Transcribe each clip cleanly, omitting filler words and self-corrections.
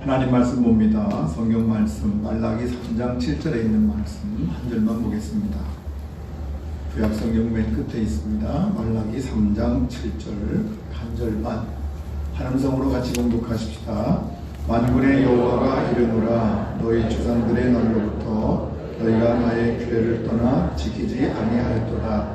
하나님 말씀 봅니다. 성경 말씀 말라기 3장 7절에 있는 말씀 한 절만 보겠습니다. 구약 성경 맨 끝에 있습니다. 말라기 3장 7절 한 절만 하나님 성으로 같이 공독하십시다. 만군의 여호와가 이르노라 너희 조상들의 날로부터 너희가 나의 규례를 떠나 지키지 아니하였도다.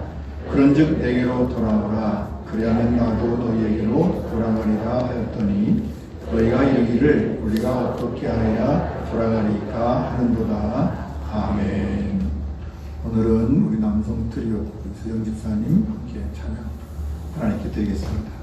그런즉 내게로 돌아오라. 그리하면 나도 너희에게로 돌아가리라 하였더니 너희가 이르기를 우리가 어떻게 하여야 돌아가리까 하는도다. 아멘. 오늘은 우리 남성 트리오 수영 집사님 함께 찬양 하나님께 드리겠습니다.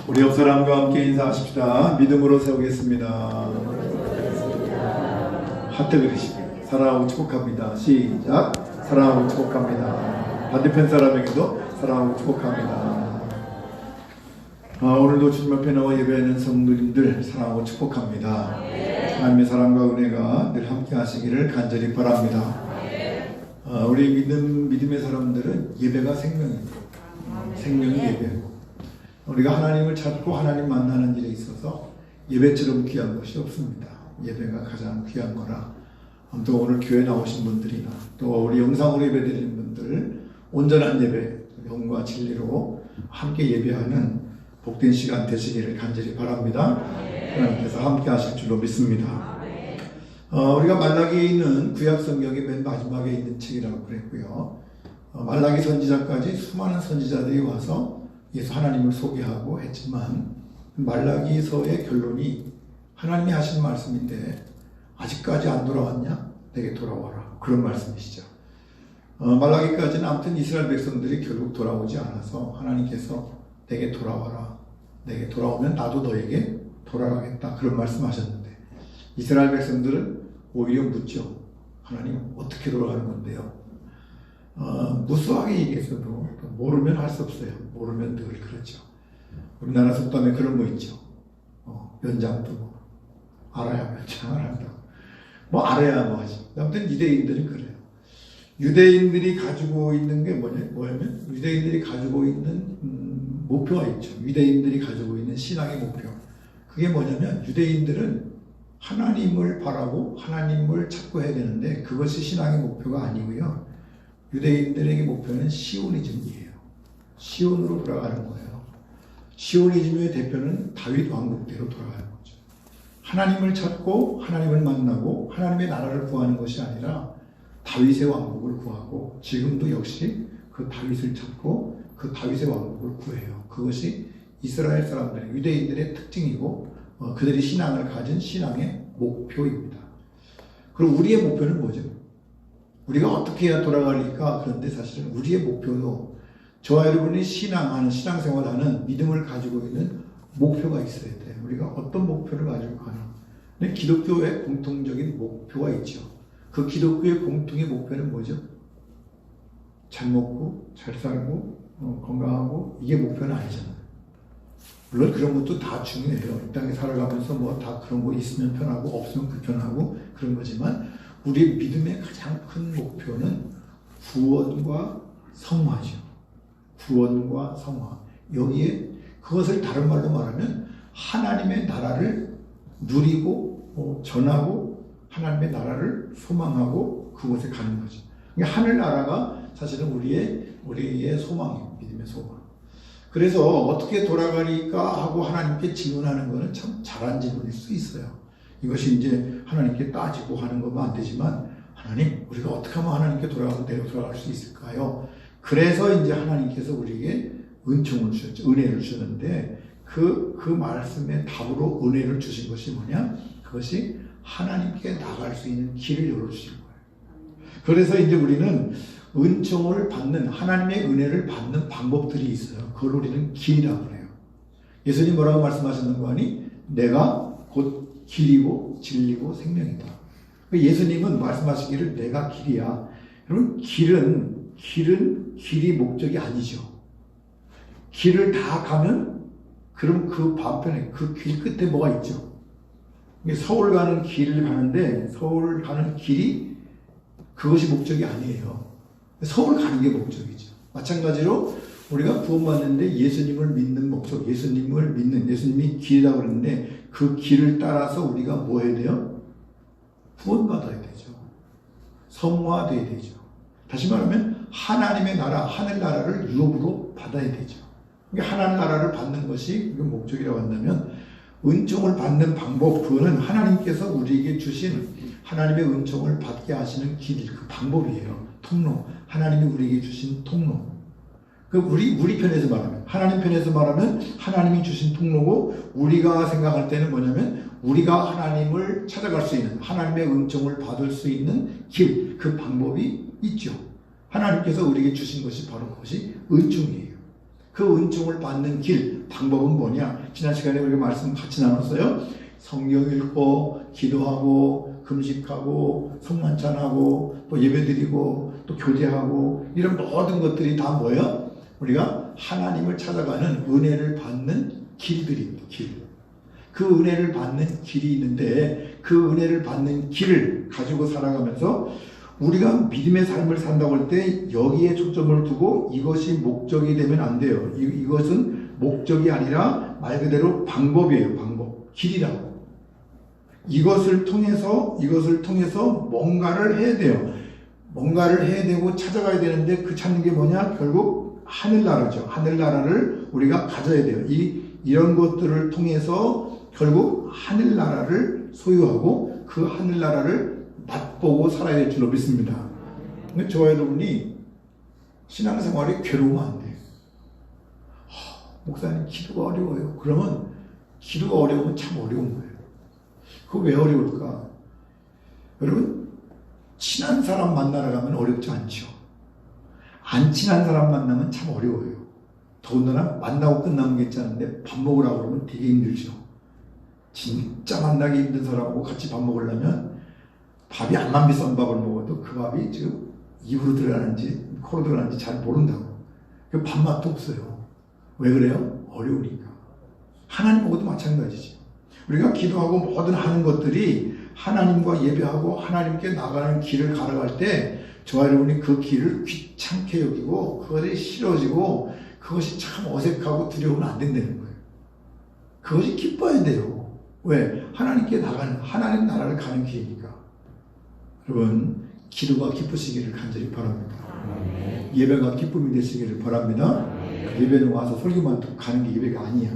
우리 옆 사람과 함께 인사하십시다. 믿음으로 세우겠습니다. 하트 그리시길 사랑하고 축복합니다. 시작. 사랑하고 축복합니다. 반대편 사람에게도 사랑하고 축복합니다. 오늘도 주님 앞에 나와 예배하는 성도님들 사랑하고 축복합니다. 하나님의 사랑과 은혜가 늘 함께 하시기를 간절히 바랍니다. 우리 믿음의 사람들은 예배가 생명입니다. 생명이 예배고, 우리가 하나님을 찾고 하나님 만나는 일에 있어서 예배처럼 귀한 것이 없습니다. 예배가 가장 귀한 거라, 또 오늘 교회 나오신 분들이나 또 우리 영상으로 예배드리는 분들 온전한 예배, 영과 진리로 함께 예배하는 복된 시간 되시기를 간절히 바랍니다. 하나님께서 함께 하실 줄로 믿습니다. 우리가 말라기는 구약 성경의 맨 마지막에 있는 책이라고 그랬고요. 말라기 선지자까지 수많은 선지자들이 와서 예수 하나님을 소개하고 했지만, 말라기서의 결론이 하나님이 하신 말씀인데 아직까지 안 돌아왔냐? 내게 돌아와라. 그런 말씀이시죠. 말라기까지는 아무튼 이스라엘 백성들이 결국 돌아오지 않아서 하나님께서 내게 돌아와라. 내게 돌아오면 나도 너에게 돌아가겠다. 그런 말씀하셨는데, 이스라엘 백성들은 오히려 묻죠. 하나님 어떻게 돌아가는 건데요? 무수하게 얘기해서도 모르면 할 수 없어요. 모르면 늘 그렇죠. 우리나라 속담에 그런 거 있죠. 연장도 뭐 알아야 연장을 한다고. 뭐 알아야 뭐 하지. 아무튼 유대인들은 그래요. 유대인들이 가지고 있는 게 뭐냐면 유대인들이 가지고 있는 목표가 있죠. 유대인들이 가지고 있는 신앙의 목표. 그게 뭐냐면 유대인들은 하나님을 바라고 하나님을 찾고 해야 되는데 그것이 신앙의 목표가 아니고요. 유대인들에게 목표는 시오니즘이에요. 시온으로 돌아가는 거예요. 시오니즘의 대표는 다윗 왕국대로 돌아가는 거죠. 하나님을 찾고 하나님을 만나고 하나님의 나라를 구하는 것이 아니라 다윗의 왕국을 구하고, 지금도 역시 그 다윗을 찾고 그 다윗의 왕국을 구해요. 그것이 이스라엘 사람들의, 유대인들의 특징이고 그들이 신앙을 가진 신앙의 목표입니다. 그럼 우리의 목표는 뭐죠? 우리가 어떻게 해야 돌아가니까? 그런데 사실은 우리의 목표도 저와 여러분이 신앙하는, 신앙생활하는 믿음을 가지고 있는 목표가 있어야 돼요. 우리가 어떤 목표를 가지고 가나? 근데 기독교의 공통적인 목표가 있죠. 그 기독교의 공통의 목표는 뭐죠? 잘 먹고 잘 살고 건강하고, 이게 목표는 아니잖아요. 물론 그런 것도 다 중요해요. 이 땅에 살아가면서 뭐 다 그런 거 있으면 편하고 없으면 불편하고 그런 거지만, 우리의 믿음의 가장 큰 목표는 구원과 성화죠. 구원과 성화. 여기에 그것을 다른 말로 말하면 하나님의 나라를 누리고 전하고 하나님의 나라를 소망하고 그곳에 가는 거죠. 그러니까 하늘나라가 사실은 우리의 소망이에요. 믿음의 소망. 그래서 어떻게 돌아가니까 하고 하나님께 질문하는 것은 참 잘한 질문일 수 있어요. 이것이 이제 하나님께 따지고 하는 것만 안 되지만, 하나님, 우리가 어떻게 하면 하나님께 돌아가고 내려 돌아갈 수 있을까요? 그래서 이제 하나님께서 우리에게 은총을 주셨죠. 은혜를 주셨는데, 그 말씀의 답으로 은혜를 주신 것이 뭐냐? 그것이 하나님께 나갈 수 있는 길을 열어주신 거예요. 그래서 이제 우리는 은총을 받는, 하나님의 은혜를 받는 방법들이 있어요. 그걸 우리는 길이라고 해요. 예수님 뭐라고 말씀하셨는 거 아니? 내가 곧 길이고 진리고 생명이다. 예수님은 말씀하시기를 내가 길이야. 여러분, 길이 목적이 아니죠. 길을 다 가면 그럼 그 반편에, 그 길 끝에 뭐가 있죠? 서울 가는 길을 가는데 서울 가는 길이 그것이 목적이 아니에요. 서울 가는 게 목적이죠. 마찬가지로 우리가 구원받는데 예수님을 믿는 목적, 예수님이 길이라고 그러는데 그 길을 따라서 우리가 뭐 해야 돼요? 구원받아야 되죠. 성화돼야 되죠. 다시 말하면 하나님의 나라, 하늘나라를 유업으로 받아야 되죠. 하늘나라를 받는 것이 목적이라고 한다면, 은총을 받는 방법, 그거는 하나님께서 우리에게 주신 하나님의 은총을 받게 하시는 길, 그 방법이에요. 통로. 하나님이 우리에게 주신 통로. 우리 편에서 말하면, 하나님 편에서 말하면 하나님이 주신 통로고, 우리가 생각할 때는 뭐냐면 우리가 하나님을 찾아갈 수 있는, 하나님의 은총을 받을 수 있는 길, 그 방법이 있죠. 하나님께서 우리에게 주신 것이 바로 그것이 은총이에요. 그 은총을 받는 길, 방법은 뭐냐? 지난 시간에 우리가 말씀 같이 나눴어요. 성경 읽고, 기도하고, 금식하고, 성만찬하고, 또 예배드리고, 또 교제하고, 이런 모든 것들이 다 뭐예요? 우리가 하나님을 찾아가는 은혜를 받는 길들입니다. 길. 그 은혜를 받는 길이 있는데 그 은혜를 받는 길을 가지고 살아가면서 우리가 믿음의 삶을 산다고 할 때 여기에 초점을 두고 이것이 목적이 되면 안 돼요. 이것은 목적이 아니라 말 그대로 방법이에요. 방법. 길이라고. 이것을 통해서 뭔가를 해야 돼요. 뭔가를 해야 되고 찾아가야 되는데 그 찾는 게 뭐냐? 결국 하늘나라죠. 하늘나라를 우리가 가져야 돼요. 이런 것들을 통해서 결국 하늘나라를 소유하고 그 하늘나라를 맛보고 살아야 될 줄로 믿습니다. 근데 저와 여러분이 신앙생활이 괴로우면 안 돼요. 목사님 기도가 어려워요. 그러면 기도가 어려우면 참 어려운 거예요. 그거 왜 어려울까? 여러분 친한 사람 만나러 가면 어렵지 않죠. 안 친한 사람 만나면 참 어려워요. 더군다나 만나고 끝나면 괜찮은데 밥 먹으라고 그러면 되게 힘들죠. 진짜 만나기 힘든 사람하고 같이 밥 먹으려면 밥이 암만 비싼 밥을 먹어도 그 밥이 지금 입으로 들어가는지 코로 들어가는지 잘 모른다고. 그 밥맛도 없어요. 왜 그래요? 어려우니까. 하나님하고도 마찬가지죠. 우리가 기도하고 모든 하는 것들이 하나님과 예배하고 하나님께 나가는 길을 걸어갈 때 저와 여러분이 그 길을 귀찮게 여기고 그것이 싫어지고 그것이 참 어색하고 두려우면 안 된다는 거예요. 그것이 기뻐야 돼요. 왜? 하나님께 나가는, 하나님 나라를 가는 길이니까. 여러분, 기도가 기쁘시기를 간절히 바랍니다. 예배가 기쁨이 되시기를 바랍니다. 예배는 와서 설교만 듣고 가는 게 예배가 아니야.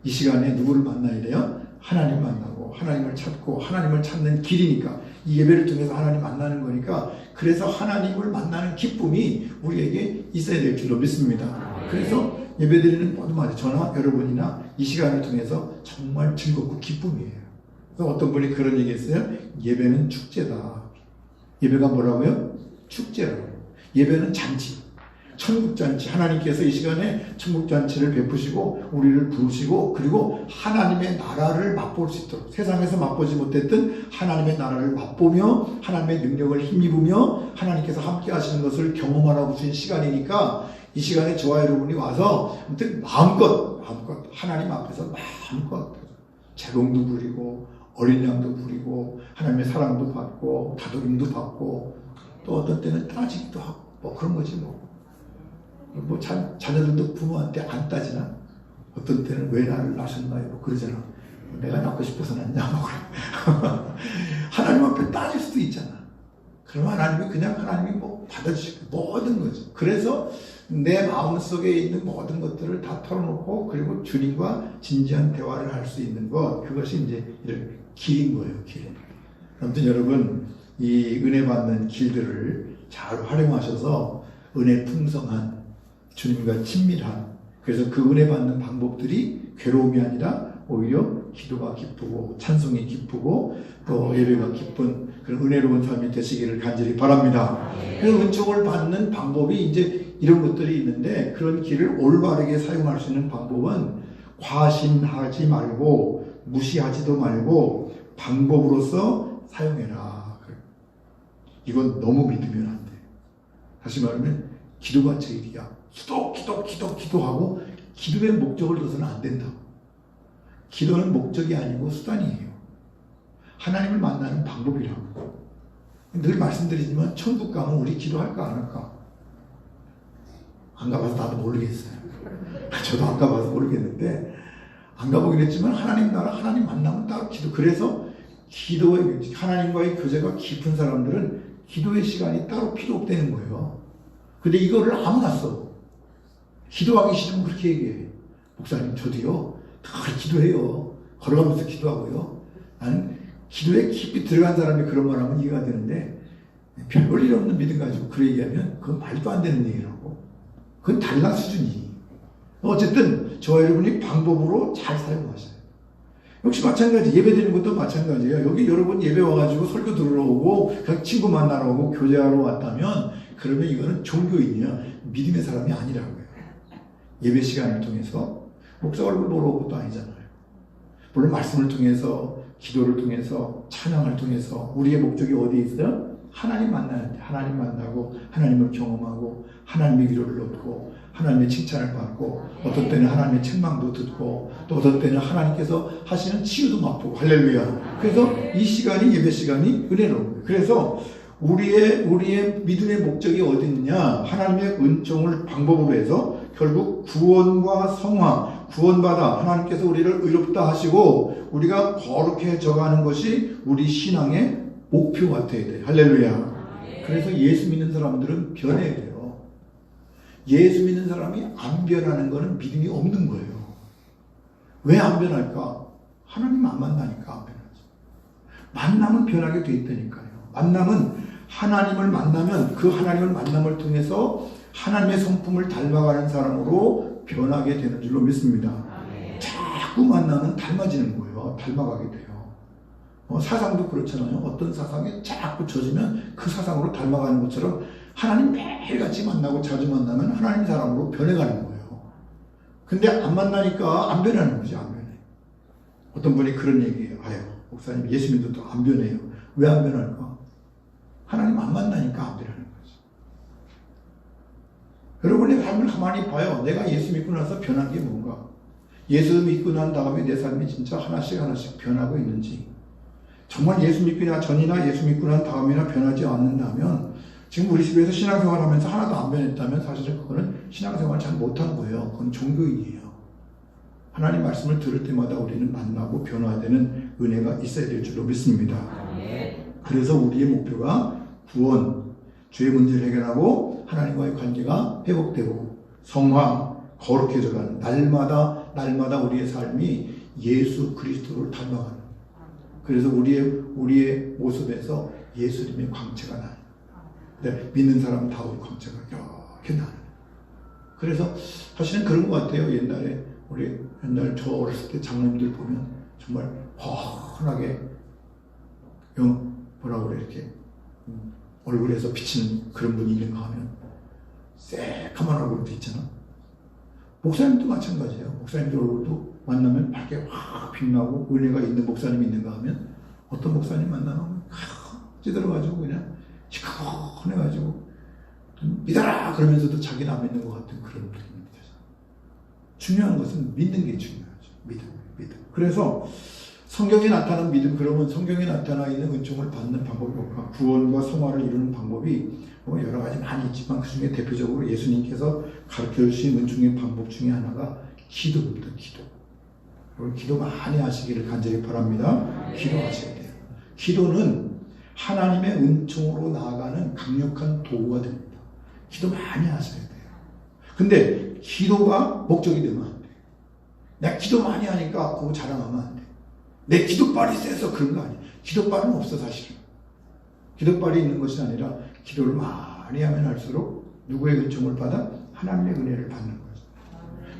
이 시간에 누구를 만나야 돼요? 하나님 만나고, 하나님을 찾고, 하나님을 찾는 길이니까. 이 예배를 통해서 하나님 만나는 거니까, 그래서 하나님을 만나는 기쁨이 우리에게 있어야 될 줄로 믿습니다. 그래서 예배드리는 모든 말, 저나 여러분이나 이 시간을 통해서 정말 즐겁고 기쁨이에요. 그래서 어떤 분이 그런 얘기 했어요. 예배는 축제다. 예배가 뭐라고요? 축제라고. 예배는 잔치. 천국잔치. 하나님께서 이 시간에 천국잔치를 베푸시고 우리를 부르시고 그리고 하나님의 나라를 맛볼 수 있도록 세상에서 맛보지 못했던 하나님의 나라를 맛보며 하나님의 능력을 힘입으며 하나님께서 함께 하시는 것을 경험하라고 주신 시간이니까 이 시간에 저와 여러분이 와서 아무튼 마음껏 하나님 앞에서 마음껏 재롱도 부리고 어린 양도 부리고 하나님의 사랑도 받고 다독임도 받고 또 어떤 때는 따지기도 하고 뭐 그런 거지 뭐 자녀들도 부모한테 안 따지나? 어떤 때는 왜 나를 낳으셨나요? 뭐 그러잖아. 내가 낳고 싶어서 낳냐? 뭐 하나님 앞에 따질 수도 있잖아. 그러면 하나님이 그냥 하나님이 뭐 받아주시고 모든 거죠. 그래서 내 마음속에 있는 모든 것들을 다 털어놓고 그리고 주님과 진지한 대화를 할 수 있는 것, 그것이 이제 이런 길인 거예요. 길. 아무튼 여러분 이 은혜 받는 길들을 잘 활용하셔서 은혜 풍성한 주님과 친밀한, 그래서 그 은혜 받는 방법들이 괴로움이 아니라 오히려 기도가 기쁘고 찬송이 기쁘고 또 예배가 기쁜 그런 은혜로운 삶이 되시기를 간절히 바랍니다. 그 은총을 받는 방법이 이제 이런 것들이 있는데 그런 길을 올바르게 사용할 수 있는 방법은 과신하지 말고 무시하지도 말고 방법으로서 사용해라. 이건 너무 믿으면 안 돼. 다시 말하면 기도가 제일이야. 기도하고 기도의 목적을 둬서는 안 된다. 기도는 목적이 아니고 수단이에요. 하나님을 만나는 방법이라고. 늘 말씀드리지만 천국 가면 우리 기도할까 안 할까? 안 가봐서 나도 모르겠어요. 저도 안 가봐서 모르겠는데 안 가보긴 했지만 하나님 나라 하나님 만나면 따로 기도. 그래서 기도의 하나님과의 교제가 깊은 사람들은 기도의 시간이 따로 필요 없다는 거예요. 근데 이거를 아무나 써. 기도하기 싫으면 그렇게 얘기해. 목사님 저도요 다 기도해요. 걸어가면서 기도하고요. 나는 기도에 깊이 들어간 사람이 그런 말 하면 이해가 되는데 별 볼 일 없는 믿음 가지고 그 얘기하면 그건 말도 안 되는 얘기라고. 그건 달라 수준이. 어쨌든 저와 여러분이 방법으로 잘 사용하셔요. 역시 마찬가지 예배 드리는 것도 마찬가지예요. 여기 여러분 예배 와가지고 설교 들으러 오고 그냥 친구 만나러 오고 교제하러 왔다면 그러면 이거는 종교인이야. 믿음의 사람이 아니라고요. 예배 시간을 통해서 목사 얼굴 보러 온 것도 아니잖아요. 물론 말씀을 통해서, 기도를 통해서, 찬양을 통해서 우리의 목적이 어디에 있어요? 하나님 만나는데, 하나님 만나고 하나님을 경험하고 하나님의 위로를 얻고 하나님의 칭찬을 받고, 어떤 때는 하나님의 책망도 듣고, 또 어떤 때는 하나님께서 하시는 치유도 맛보고. 할렐루야. 그래서 이 시간이, 예배 시간이 은혜로운 거예요. 그래서 우리의 믿음의 목적이 어디 있느냐? 하나님의 은총을 방법으로 해서 결국 구원과 성화, 구원받아 하나님께서 우리를 의롭다 하시고 우리가 거룩해져 가는 것이 우리 신앙의 목표 같아야 돼요. 할렐루야. 그래서 예수 믿는 사람들은 변해야 돼요. 예수 믿는 사람이 안 변하는 것은 믿음이 없는 거예요. 왜 안 변할까? 하나님 안 만나니까 안 변하지. 만나면 변하게 돼 있다니까요. 만남은 하나님을 만나면 그 하나님을 만남을 통해서 하나님의 성품을 닮아가는 사람으로 변하게 되는 줄로 믿습니다. 자꾸 만나면 닮아지는 거예요. 닮아가게 돼요. 사상도 그렇잖아요. 어떤 사상에 자꾸 젖으면 그 사상으로 닮아가는 것처럼 하나님 매일같이 만나고 자주 만나면 하나님 사람으로 변해가는 거예요. 근데 안 만나니까 안 변하는 거지. 안 변해. 어떤 분이 그런 얘기예요. 아유, 목사님 예수 믿어도 안 변해요. 왜 안 변할까? 하나님 안 만나니까 안 변하는 거지. 여러분의 삶을 가만히 봐요. 내가 예수 믿고 나서 변한 게 뭔가? 예수 믿고 난 다음에 내 삶이 진짜 하나씩 하나씩 변하고 있는지, 정말 예수 믿기 전이나 예수 믿고 난 다음이나 변하지 않는다면, 지금 우리 집에서 신앙생활 하면서 하나도 안 변했다면 사실은 그거는 신앙생활 잘 못한 거예요. 그건 종교인이에요. 하나님 말씀을 들을 때마다 우리는 만나고 변화되는 은혜가 있어야 될 줄로 믿습니다. 그래서 우리의 목표가 구원, 죄의 문제를 해결하고 하나님과의 관계가 회복되고 성화, 거룩해져가는, 날마다 우리의 삶이 예수 그리스도를 닮아가는, 그래서 우리의 모습에서 예수님의 광채가 나요. 네, 믿는 사람 다운 광채가 이렇게 나요. 그래서 사실은 그런 것 같아요. 옛날 저 어렸을 때 장로님들 보면 정말 환하게 뭐라고 그래, 이렇게 얼굴에서 비치는 그런 분이 있는가 하면 새까만 얼굴도 있잖아. 목사님도 마찬가지예요. 목사님들 얼굴도 만나면 밝게 확 빛나고 은혜가 있는 목사님이 있는가 하면, 어떤 목사님 만나면 찌들어가지고 그냥 시커먼해가지고 믿어라 그러면서도 자기는 안 믿는 것 같은 그런 분입니다. 중요한 것은 믿는 게 중요하죠. 믿음. 그래서 성경에 나타난 믿음, 그러면 성경에 나타나 있는 은총을 받는 방법이 뭘까? 구원과 성화를 이루는 방법이 여러 가지 많이 있지만 그 중에 대표적으로 예수님께서 가르쳐 주신 은총의 방법 중에 하나가 기도입니다. 여러분 기도 많이 하시기를 간절히 바랍니다. 기도하셔야 돼요. 기도는 하나님의 은총으로 나아가는 강력한 도구가 됩니다. 기도 많이 하셔야 돼요. 근데 기도가 목적이 되면 안 돼. 내가 기도 많이 하니까 그거 자랑하면 안 돼. 내 기도빨이 세서 그런 거 아니야. 기도빨은 없어 사실은. 기도빨이 있는 것이 아니라 기도를 많이 하면 할수록 누구의 은총을 받아? 하나님의 은혜를 받는 거죠.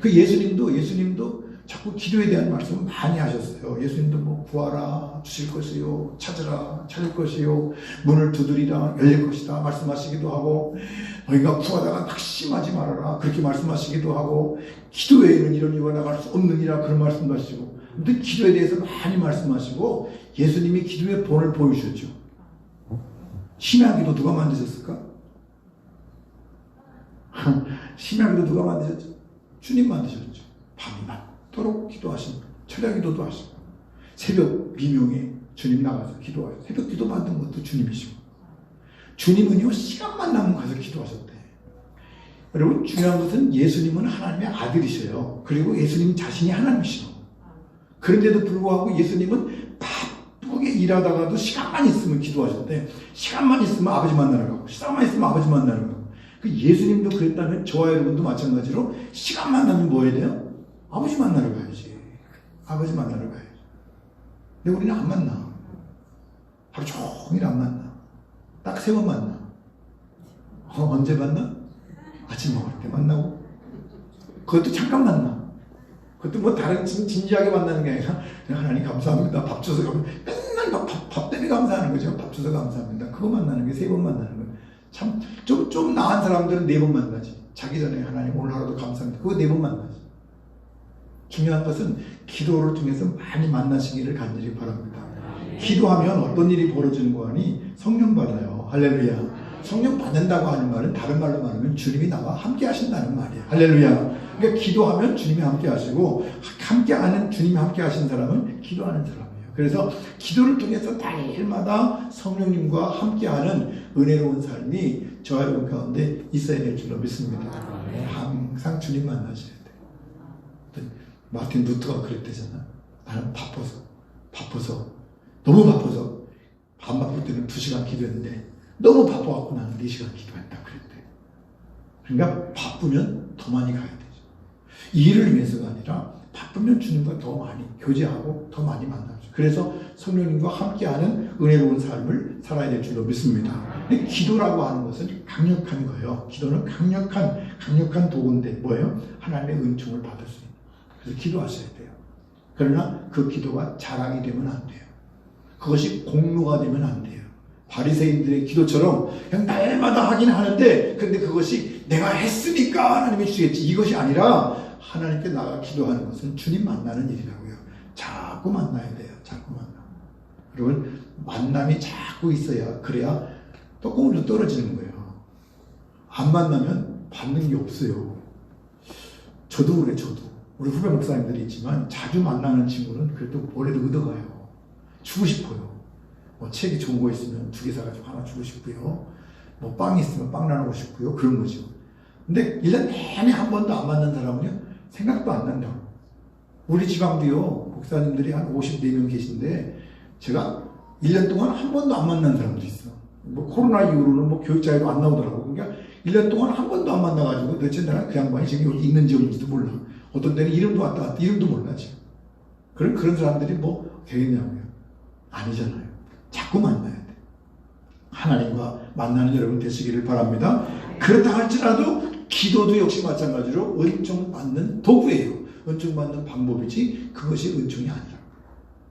그 예수님도 자꾸 기도에 대한 말씀을 많이 하셨어요. 예수님도 뭐 구하라 주실 것이요, 찾으라 찾을 것이요, 문을 두드리라 열릴 것이다 말씀하시기도 하고, 너희가 구하다가 낙심하지 말아라 그렇게 말씀하시기도 하고, 기도 외에는 이런 이유가 나갈 수 없느니라 그런 말씀도 하시고, 아무튼 기도에 대해서 많이 말씀하시고 예수님이 기도의 본을 보여주셨죠. 심야기도 누가 만드셨을까? 심야기도 누가 만드셨죠? 주님 만드셨죠. 밤이 맞도록 기도하시고 철야기도도 하시고 새벽 미명에 주님 나가서 기도하시고, 새벽 기도 만든 것도 주님이시고, 주님은요 시간만 나면 가서 기도하셨대. 여러분 중요한 것은 예수님은 하나님의 아들이셔요. 그리고 예수님 자신이 하나님이시죠. 그런데도 불구하고 예수님은 바쁘게 일하다가도 시간만 있으면 기도하셨대. 시간만 있으면 아버지 만나러 가고, 시간만 있으면 아버지 만나러 가고. 그 예수님도 그랬다면 저와 여러분도 마찬가지로 시간만 나면 뭐 해야 돼요? 아버지 만나러 가야지. 아버지 만나러 가야지. 근데 우리는 안 만나. 하루 종일 안 만나. 딱 3번 만나. 언제 만나? 아침 먹을 때 만나고, 그것도 잠깐 만나. 그것도 뭐 다른 진지하게 만나는 게 아니라 그냥 하나님 감사합니다. 밥 줘서 맨날 밥 때문에 감사하는 거죠. 밥 줘서 감사합니다. 그거 만나는 게 3번 만나는 거예요. 참, 좀 나은 사람들은 4번 만나지. 자기 전에 하나님 오늘 하루도 감사합니다. 그거 4번 만나지. 중요한 것은 기도를 통해서 많이 만나시기를 간절히 바랍니다. 기도하면 어떤 일이 벌어지는 거 아니? 성령 받아요. 할렐루야. 성령 받는다고 하는 말은 다른 말로 말하면 주님이 나와 함께 하신다는 말이에요. 할렐루야. 그러니까 기도하면 주님이 함께 하시고 함께하는 주님이 함께 하신 사람은 기도하는 사람이에요. 그래서 기도를 통해서 날마다 성령님과 함께하는 은혜로운 삶이 저와 여러분 가운데 있어야 될 줄로 믿습니다. 항상 주님 만나셔야 돼요. 마틴 루터가 그랬대잖아. 나는 바빠서 너무 바빠서 밥 바쁠 때는 2시간 기도했는데 너무 바빠갖고 나는 4시간 기도했다 그랬대. 그러니까 바쁘면 더 많이 가야 되죠. 일을 위해서가 아니라 바쁘면 주님과 더 많이 교제하고 더 많이 만나죠. 그래서 성령님과 함께하는 은혜로운 삶을 살아야 될 줄로 믿습니다. 근데 기도라고 하는 것은 강력한 거예요. 기도는 강력한 도구인데 뭐예요? 하나님의 은총을 받을 수 있는. 그래서 기도하셔야 돼요. 그러나 그 기도가 자랑이 되면 안 돼요. 그것이 공로가 되면 안 돼요. 바리새인들의 기도처럼 그냥 날마다 하긴 하는데 근데 그것이 내가 했으니까 하나님이 주시겠지 이것이 아니라 하나님께 나가 기도하는 것은 주님 만나는 일이라고요. 자꾸 만나야 돼요. 자꾸 만나. 여러분 만남이 자꾸 있어야 그래야 조금은 떨어지는 거예요. 안 만나면 받는 게 없어요. 저도 그래. 저도 우리 후배 목사님들이 있지만 자주 만나는 친구는 그래도 뭐래도 얻어가요. 주고 싶어요. 뭐 책이 좋은 거 있으면 2개 사가지고 하나 주고 싶고요. 뭐 빵이 있으면 빵 나누고 싶고요. 그런 거죠. 근데 1년 내내 한 번도 안 만난 사람은요. 생각도 안 난다고. 우리 지방도요. 목사님들이 한 54명 계신데 제가 1년 동안 한 번도 안 만난 사람도 있어. 뭐 코로나 이후로는 뭐 교육자에도 안 나오더라고. 그러니까 1년 동안 한 번도 안 만나가지고 도대체 내가 그 양반이 지금 여기 있는지 없는지도 몰라. 어떤 때는 이름도 왔다 갔다 이름도 몰라 지금. 그런 사람들이 뭐 되겠냐고요. 아니잖아요. 자꾸 만나야 돼. 하나님과 만나는 여러분 되시기를 바랍니다. 그렇다 할지라도 기도도 역시 마찬가지로 은총 받는 도구예요. 은총 받는 방법이지 그것이 은총이 아니라.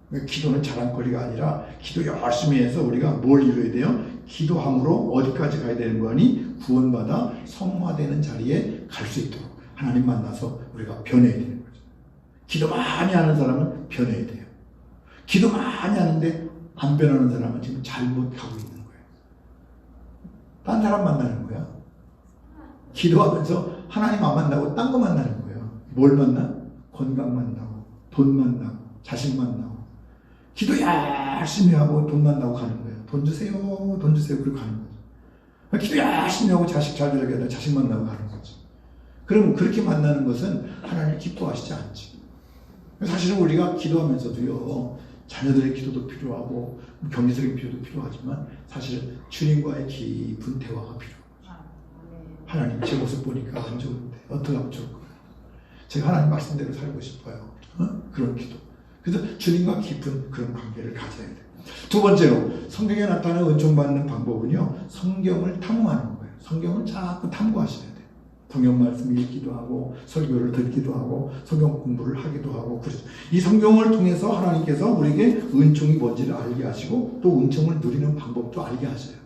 그러니까 기도는 자랑거리가 아니라 기도 열심히 해서 우리가 뭘 이루어야 돼요? 기도함으로 어디까지 가야 되는 거 아니? 구원받아 성화되는 자리에 갈 수 있도록 하나님 만나서 우리가 변해야 되는 거죠. 기도 많이 하는 사람은 변해야 돼요. 기도 많이 하는데 안 변하는 사람은 지금 잘못 가고 있는 거예요. 딴 사람 만나는 거야. 기도하면서 하나님 안 만나고 딴 거 만나는 거예요. 뭘 만나? 건강 만나고 돈 만나고 자식 만나고 기도 열심히 하고 돈 만나고 가는 거예요. 돈 주세요 그리고 가는 거죠. 기도 열심히 하고 자식 잘 되게 하다 자식 만나고 가는 거죠. 그럼 그렇게 만나는 것은 하나님 기뻐하시지 않지. 사실은 우리가 기도하면서도요. 자녀들의 기도도 필요하고 경제적인 필요도 필요하지만 사실은 주님과의 깊은 대화가 필요합니다. 하나님 제 모습 보니까 안 좋은데 어떻게 하면 좋을까요? 제가 하나님 말씀대로 살고 싶어요. 그런 기도. 그래서 주님과 깊은 그런 관계를 가져야 돼요. 두 번째로 성경에 나타나는 은총 받는 방법은요. 성경을 탐구하는 거예요. 성경을 자꾸 탐구하셔야 돼요. 성경 말씀 읽기도 하고 설교를 듣기도 하고 성경 공부를 하기도 하고 그렇죠. 이 성경을 통해서 하나님께서 우리에게 은총이 뭔지를 알게 하시고 또 은총을 누리는 방법도 알게 하셔요.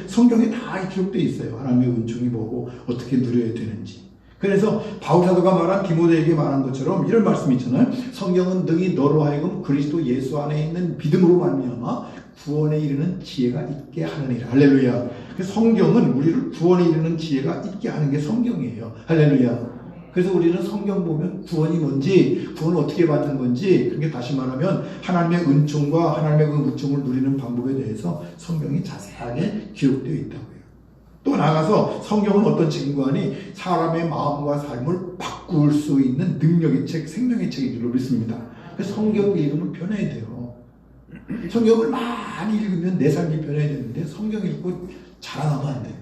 성경에 다 기록되어 있어요. 하나님의 은총이 뭐고 어떻게 누려야 되는지. 그래서 바울 사도가 말한 디모데에게 말한 것처럼 이런 말씀이 있잖아요. 성경은 능히 너로 하여금 그리스도 예수 안에 있는 믿음으로 말미암아 구원에 이르는 지혜가 있게 하느니라. 할렐루야. 성경은 우리를 구원에 이르는 지혜가 있게 하는 게 성경이에요. 할렐루야. 그래서 우리는 성경 보면 구원이 뭔지, 구원을 어떻게 받는 건지, 그게 다시 말하면 하나님의 은총과 하나님의 그 은총을 누리는 방법에 대해서 성경이 자세하게 기록되어 있다고요. 또 나아가서 성경은 어떤 책인가 하니 사람의 마음과 삶을 바꿀 수 있는 능력의 책, 생명의 책인 줄로 믿습니다. 그래서 성경을 읽으면 변해야 돼요. 성경을 많이 읽으면 내 삶이 변해야 되는데 성경 읽고 자랑하면 안 돼요.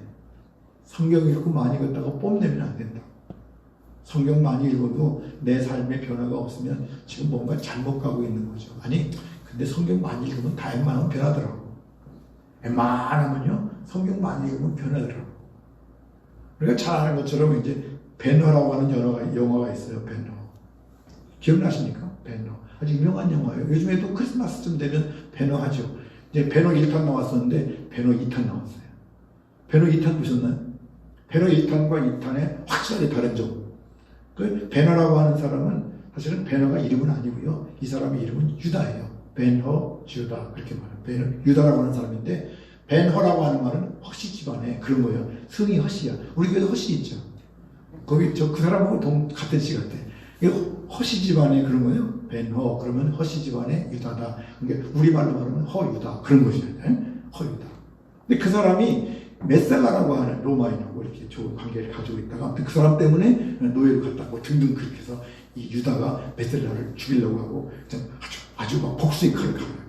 성경 읽고 많이 읽었다가 뽐내면 안 된다. 성경 많이 읽어도 내 삶에 변화가 없으면 지금 뭔가 잘못 가고 있는 거죠. 아니 근데 성경 많이 읽으면 다 웬만하면 변하더라고. 웬만하면요 성경 많이 읽으면 변하더라고. 우리가 잘 아는 것처럼 이제 배너라고 하는 영화가 있어요. 배너. 기억나십니까? 배너. 아주 유명한 영화예요. 요즘에도 크리스마스쯤 되면 배너 하죠. 이제 배너 1탄 나왔었는데 배너 2탄 나왔어요. 배너 2탄 보셨나요? 배너 1탄과 2탄의 확실하게 다른 점. 그 배너라고 하는 사람은 사실은 배너가 이름은 아니고요. 이 사람의 이름은 유다예요. 벤허 주다 그렇게 말해요. 배너, 유다라고 하는 사람인데 벤허라고 하는 말은 허씨 집안에 그런 거예요. 성이 허씨야. 우리 교회도 허씨 있죠. 거기 그 사람하고 같은 씨 같아. 이게 허씨 집안에 그런 거예요. 벤허 그러면 허씨 집안의 유다다. 그러니까 우리말로 말하면 허유다 그런 것이죠. 허유다. 근데 그 사람이 메살라라고 하는 로마인하고 이렇게 좋은 관계를 가지고 있다가 그 사람 때문에 노예로 갔다고 등등 그렇게 해서 이 유다가 메살라를 죽이려고 하고 아주 막 복수의 칼을 갈아요.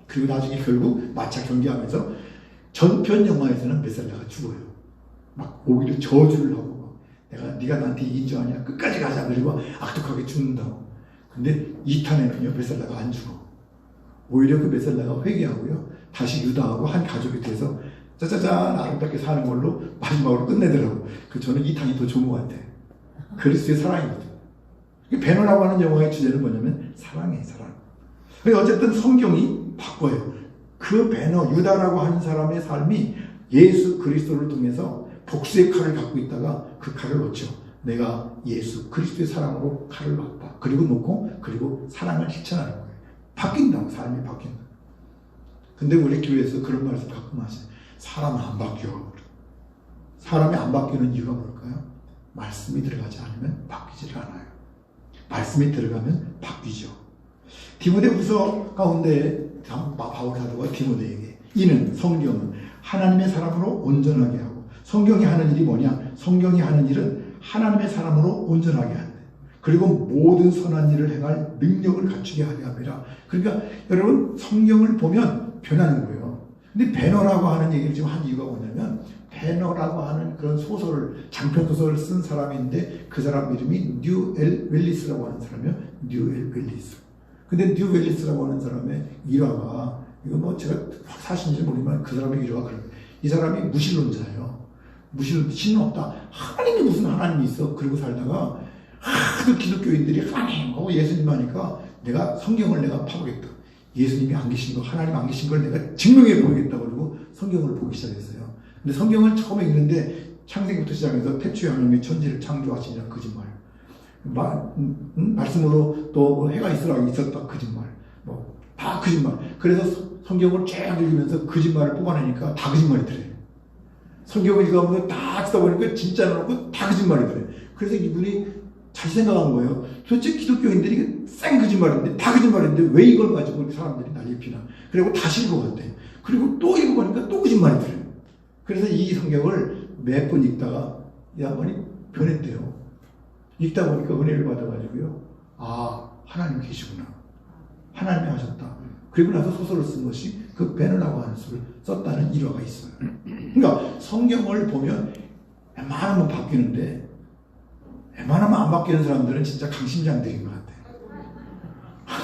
그리고 나중에 결국 마차 경기하면서 전편 영화에서는 메살라가 죽어요. 막 오히려 저주를 하고 네가 나한테 이긴 줄 아냐 끝까지 가자 그리고 악독하게 죽는다고. 근데 2탄에는요 메살라가 안 죽어. 오히려 그 메살라가 회개하고요 다시 유다하고 한 가족이 돼서 짜자잔 아름답게 사는 걸로 마지막으로 끝내더라고. 저는 2탄이 더 좋은 것 같아. 그리스도의 사랑이거든. 배너라고 하는 영화의 주제는 뭐냐면 사랑이에요. 사랑. 어쨌든 성경이 바꿔요. 그 배너 유다라고 하는 사람의 삶이 예수 그리스도를 통해서 복수의 칼을 갖고 있다가 그 칼을 놓죠. 내가 예수 그리스도의 사랑으로 칼을 놨다. 그리고 놓고 그리고 사랑을 실천하는 거예요. 바뀐다고. 삶이 바뀐다. 근데 우리 교회에서 그런 말씀 가끔 하세요. 사람은 안 바뀌어. 사람이 안 바뀌는 이유가 뭘까요? 말씀이 들어가지 않으면 바뀌질 않아요. 말씀이 들어가면 바뀌죠. 디모데후서 가운데 바울 사도가 디모데에게 이는 성경은 하나님의 사람으로 온전하게 하고 성경이 하는 일이 뭐냐? 성경이 하는 일은 하나님의 사람으로 온전하게 한다. 그리고 모든 선한 일을 행할 능력을 갖추게 하려 함이라. 그러니까 여러분 성경을 보면 변하는 거예요. 근데 배너라고 하는 얘기를 지금 한 이유가 뭐냐면 배너라고 하는 그런 소설을 장편 소설을 쓴 사람인데 그 사람 이름이 뉴엘 웰리스라고 하는 사람이요. 뉴엘 웰리스. 근데 뉴 웰리스라고 하는 사람의 일화가 이거 뭐 제가 사실인지 모르지만 그 사람의 일화가 그런 거예요. 이 사람이 무신론자예요. 무신론 신은 없다. 하나님이 무슨 하나님이 있어? 그러고 살다가 하도 기독교인들이 하나님하고 예수님 하니까 내가 성경을 내가 파보겠다. 예수님이 안 계신 거, 하나님 안 계신 걸 내가 증명해 보이겠다고 그러고 성경을 보기 시작했어요. 근데 성경을 처음에 읽는데 창세기부터 시작해서 태초에 하나님이 천지를 창조하시니라 거짓말. 말씀으로 또 해가 있었다 거짓말. 다 거짓말. 그래서 성경을 쭉 읽으면서 거짓말을 뽑아내니까 다 거짓말이더래. 성경을 읽어보면 다 쓰다 보니까 진짜로 놓고 다 거짓말이더래. 그래서 이분이 잘 생각한 거예요. 도대체 기독교인들이 쌩 거짓말인데 다 거짓말인데 왜 이걸 가지고 사람들이 난리 피나. 그리고 다시 읽어봤대. 그리고 또 읽어보니까 또 거짓말이더래. 그래서 이 성경을 몇 번 읽다가 이 양반이 변했대요. 읽다 보니까 은혜를 받아가지고요. 아, 하나님 계시구나. 하나님이 하셨다. 그리고 나서 소설을 쓴 것이 그 베너라고 하는 소를 썼다는 일화가 있어요. 그러니까 성경을 보면 웬만하면 바뀌는데 웬만하면 안 바뀌는 사람들은 진짜 강심장들인 것 같아요.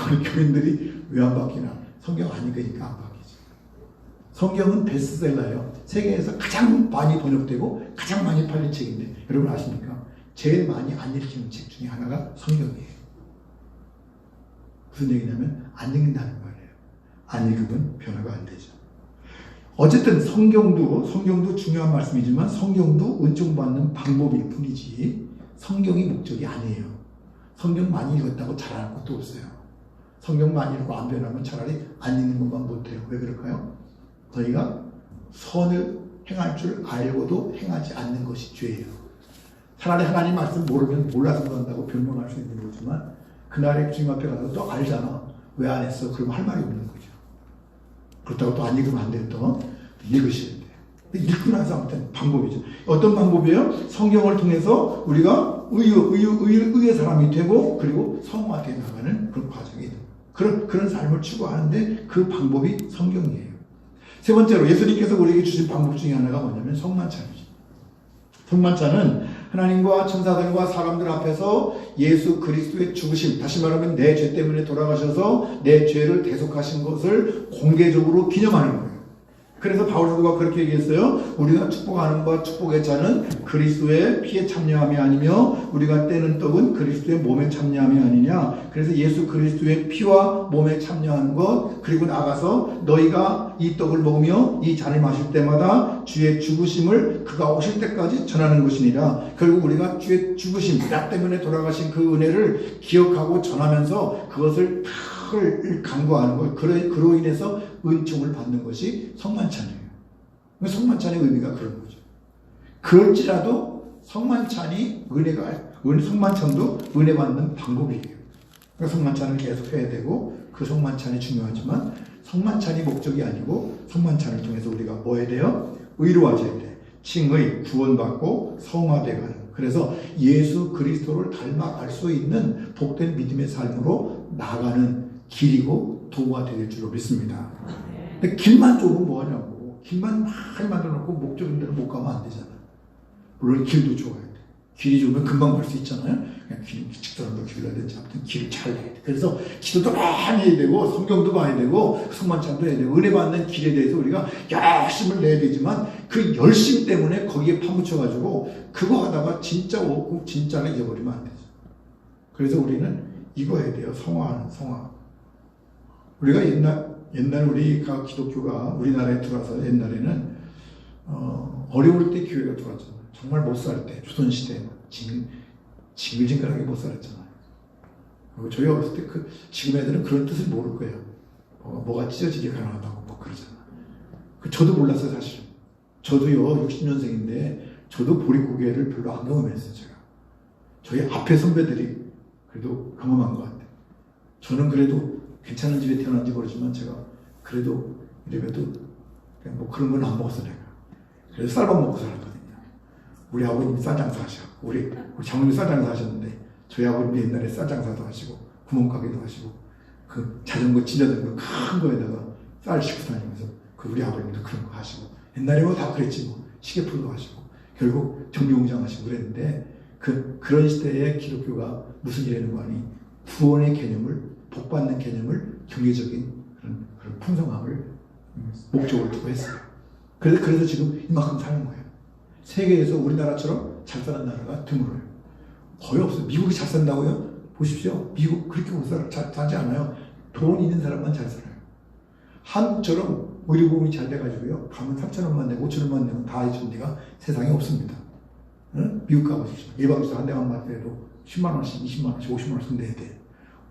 우리 교인들이 왜 안 바뀌나? 성경 안 읽으니까 안 바뀌지. 성경은 베스트셀러예요. 세계에서 가장 많이 번역되고 가장 많이 팔린 책인데 여러분 아십니까? 제일 많이 안 읽히는 책 중에 하나가 성경이에요. 무슨 얘기냐면 안 읽는다는 말이에요. 안 읽으면 변화가 안 되죠. 어쨌든 성경도 중요한 말씀이지만 성경도 은총받는 방법일 뿐이지 성경이 목적이 아니에요. 성경 많이 읽었다고 잘할 것도 없어요. 성경 많이 읽고 안 변하면 차라리 안 읽는 것만 못해요. 왜 그럴까요? 저희가 선을 행할 줄 알고도 행하지 않는 것이 죄예요. 차라리 하나님 말씀 모르면 몰라서 그런다고 변명할 수 있는 거지만 그날에 주님 앞에 가서 또 알잖아. 왜 안 했어? 그러면 할 말이 없는 거죠. 그렇다고 또 안 읽으면 안 돼요. 또 읽으셔야 돼요. 읽고 나서 아무튼 방법이죠. 어떤 방법이에요? 성경을 통해서 우리가 의의 사람이 되고 그리고 성화되어 나가는 그런 과정이 그런 삶을 추구하는데 그 방법이 성경이에요. 세 번째로 예수님께서 우리에게 주신 방법 중에 하나가 뭐냐면 성만찬이죠. 성만찬은 하나님과 천사들과 사람들 앞에서 예수 그리스도의 죽으심, 다시 말하면 내 죄 때문에 돌아가셔서 내 죄를 대속하신 것을 공개적으로 기념하는 거예요. 그래서 바울 사도가 그렇게 얘기했어요. 우리가 축복하는 바 축복의 차는 그리스도의 피에 참여함이 아니며 우리가 떼는 떡은 그리스도의 몸에 참여함이 아니냐. 그래서 예수 그리스도의 피와 몸에 참여하는 것, 그리고 나가서 너희가 이 떡을 먹으며 이 잔을 마실 때마다 주의 죽으심을 그가 오실 때까지 전하는 것이니라. 결국 우리가 주의 죽으심, 나 때문에 돌아가신 그 은혜를 기억하고 전하면서 그것을 간구하는 것, 그로 인해서 은총을 받는 것이 성만찬이에요. 성만찬의 의미가 그런 거죠. 그럴지라도 성만찬이 성만찬도 은혜 받는 방법이에요. 그러니까 성만찬을 계속 해야 되고, 그 성만찬이 중요하지만 성만찬이 목적이 아니고 성만찬을 통해서 우리가 뭐 해야 돼요? 의로워져야 돼. 칭의, 구원받고 성화되가는. 그래서 예수 그리스도를 닮아갈 수 있는 복된 믿음의 삶으로 나가는 길이고 도구가 될 줄로 믿습니다. 근데 길만 좁으면 뭐하냐고. 길만 많이 만들어놓고 목적인 대로 못 가면 안 되잖아. 물론 길도 좁아야 돼. 길이 좁으면 금방 갈 수 있잖아요. 그냥 직선으로 길러야 되지. 아무튼 길을 잘 해야 돼. 그래서 기도도 많이 해야 되고 성경도 봐야 되고 성만찬도 해야 되고 은혜 받는 길에 대해서 우리가 열심을 내야 되지만 그 열심 때문에 거기에 파묻혀가지고 그거 하다가 진짜 오고 진짜를 잊어버리면 안 되죠. 그래서 우리는 이거 해야 돼요. 성화. 우리가 옛날 우리가 기독교가 우리나라에 들어와서 옛날에는 어려울 때 교회가 들어왔잖아요. 정말 못 살 때, 조선시대 징글징글하게 못 살았잖아요. 그리고 저희 어렸을 때 지금 애들은 그런 뜻을 모를 거예요. 뭐가 찢어지게 가능하다고 뭐 그러잖아요. 저도 몰랐어요, 사실은. 저도요, 60년생인데 저도 보릿고개를 별로 안 경험했어요, 제가. 저희 앞에 선배들이 그래도 경험한 것 같아요. 저는 그래도 괜찮은 집에 태어난지 모르지만 제가 그래도 이래봬도 그냥 뭐 그런 건 안 먹었어 내가. 그래서 쌀밥 먹고 살았거든요. 우리 아버님이 쌀장사 하셨고 우리 장모님이 쌀장사 하셨는데 저희 아버님이 옛날에 쌀장사도 하시고 구멍가게도 하시고 그 자전거 찔려든 거 큰 거에다가 쌀 싣고 다니면서 그 우리 아버님도 그런 거 하시고 옛날에 뭐 다 그랬지 뭐 시계풀도 하시고 결국 정비공장 하시고 그랬는데 그런 시대에 기독교가 무슨 일이라는 거 아니 구원의 개념을 복받는 개념을 경제적인 그런 풍성함을 목적으로 두고 했어요. 그래서 지금 이만큼 사는 거예요. 세계에서 우리나라처럼 잘 사는 나라가 드물어요. 거의 없어요. 미국이 잘 산다고요? 보십시오. 미국 그렇게 잘 사지 않아요. 돈 있는 사람만 잘 살아요. 한국처럼 의료보험이 잘 돼가지고요. 가면 3,000원만 내고 5,000원만 내면 다 해준 데가 세상에 없습니다. 응? 미국 가보십시오. 예방주사 한 대만 맞더라도 10만원씩, 20만원씩, 50만원씩 내야 돼요.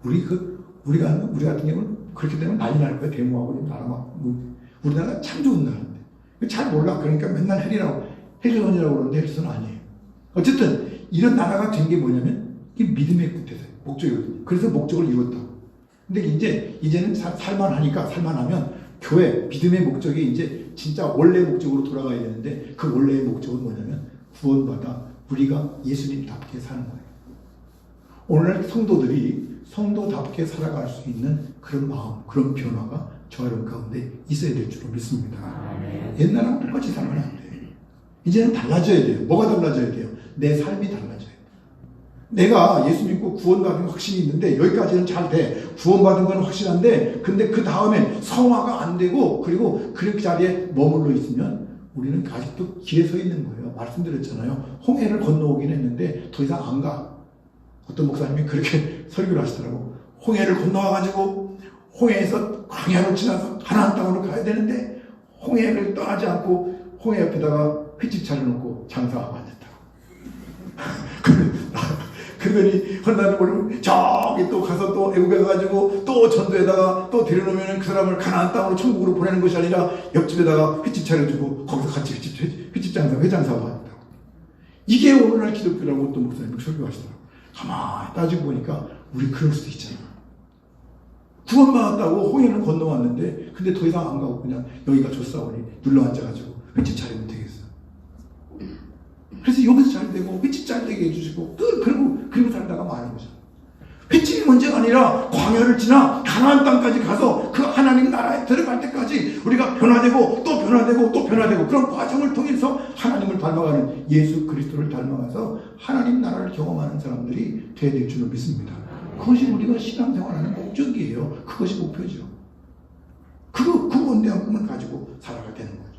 우리 같은 경우는 그렇게 되면 난리 날 거예요. 데모하고 나라 우리나라가 참 좋은 나라인데. 잘 몰라. 그러니까 맨날 헬리선이라고 그러는데 헬리선 아니에요. 어쨌든 이런 나라가 된 게 뭐냐면 이게 믿음의 끝에서 목적이거든요. 그래서 목적을 이뤘다고. 근데 이제는 살만하면 교회 믿음의 목적이 이제 진짜 원래 목적으로 돌아가야 되는데 그 원래의 목적은 뭐냐면 구원받아 우리가 예수님답게 사는 거예요. 오늘날 성도들이 성도답게 살아갈 수 있는 그런 마음, 그런 변화가 저 여러분 가운데 있어야 될 줄로 믿습니다. 옛날하고 똑같이 살면 안 돼요. 이제는 달라져야 돼요. 뭐가 달라져야 돼요? 내 삶이 달라져야 돼요. 내가 예수 믿고 구원받은 확신이 있는데 여기까지는 잘 돼. 구원받은 건 확실한데 근데 그 다음에 성화가 안 되고 그리고 그 자리에 머물러 있으면 우리는 아직도 길에 서 있는 거예요. 말씀드렸잖아요. 홍해를 건너오긴 했는데 더 이상 안 가. 어떤 목사님이 그렇게 설교를 하시더라고. 홍해를 건너와가지고 홍해에서 광야로 지나서 가나안 땅으로 가야 되는데 홍해를 떠나지 않고 홍해 옆에다가 횟집 차려놓고 장사하고 앉았다고. 그러더니 헌나는 모르고 저기 또 가서 또 애국에 가가지고 또 전도에다가 또 데려놓으면 그 사람을 가나안 땅으로 천국으로 보내는 것이 아니라 옆집에다가 횟집 차려주고 거기서 같이 횟집 장사, 회장사하고 앉았다고. 이게 오늘날 기독교라고 또 목사님이 설교하시더라고. 가만히 따지고 보니까 우리 그럴 수도 있잖아. 구원받았다고 홍해는 건너왔는데 근데 더 이상 안 가고 그냥 여기가 좋사오니 눌러앉아가지고 횟집 차리면 되겠어. 그래서 여기서 잘 되고 횟집 잘 되게 해주시고 그리고 살다가 마는 거죠. 횟집이 문제가 아니라 광야를 지나 가나안 땅까지 가서 그 하나님 나라에 들어갈 때까지 우리가 변화되고 또 변화되고 또 변화되고 그런 과정을 통해서 하나님을 닮아가는 예수 그리스도를 닮아가서 하나님 나라를 경험하는 사람들이 되어야 될 줄로 믿습니다. 그것이 우리가 신앙생활하는 목적이에요. 그것이 목표죠. 그 원대한 꿈을 가지고 살아가야 되는 거죠.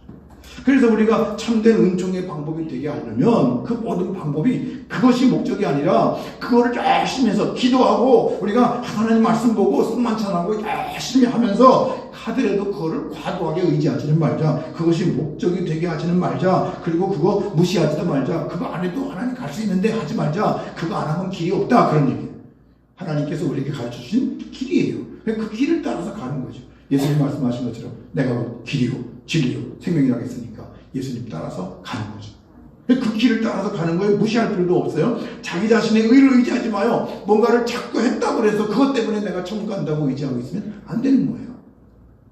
그래서 우리가 참된 은총의 방법이 되게 하려면 그 모든 방법이 그것이 목적이 아니라 그거를 열심히 해서 기도하고 우리가 하나님 말씀 보고 승만찬하고 열심히 하면서 하더라도 그거를 과도하게 의지하지는 말자. 그것이 목적이 되게 하지는 말자. 그리고 그거 무시하지도 말자. 그거 안 해도 하나님 갈 수 있는데 하지 말자. 그거 안 하면 길이 없다. 그런 얘기예요. 하나님께서 우리에게 가르쳐 주신 길이에요. 그 길을 따라서 가는 거죠. 예수님 말씀하신 것처럼 내가 길이요 진리요 생명이라고 했으니까 예수님 따라서 가는 거죠. 그 길을 따라서 가는 거에 무시할 필요도 없어요. 자기 자신의 의를 의지하지 마요. 뭔가를 자꾸 했다고 해서 그것 때문에 내가 천국 간다고 의지하고 있으면 안 되는 거예요.